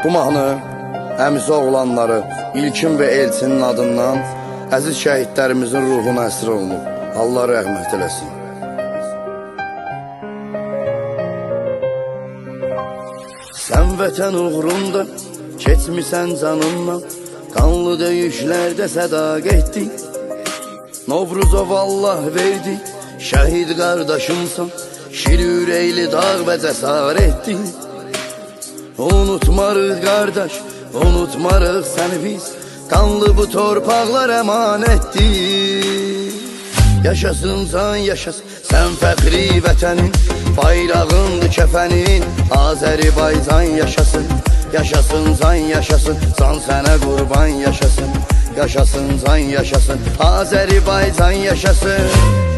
Bu mahnı əmisi oğlanları İlkin və Elçinin adından əziz şəhidlərimizin ruhuna əsir olunub. Allah rəhmət eləsin. Sən vətən uğrunda keçmisən canınla, qanlı döyüşlərdə sədaqətdi. Novruzov Allah verdi, şəhid qardaşımsan, şir ürəkli dağ və cəsarətdi. Unutmarıq qardaş, unutmarıq səni biz, qanlı bu torpaqlar əmanətdir. Yaşasın can yaşasın, sən fəxri vətənin, bayrağındır kəfənin, Azərbaycan yaşasın. Yaşasın can yaşasın, can sənə qurban yaşasın. Yaşasın can yaşasın, Azərbaycan yaşasın.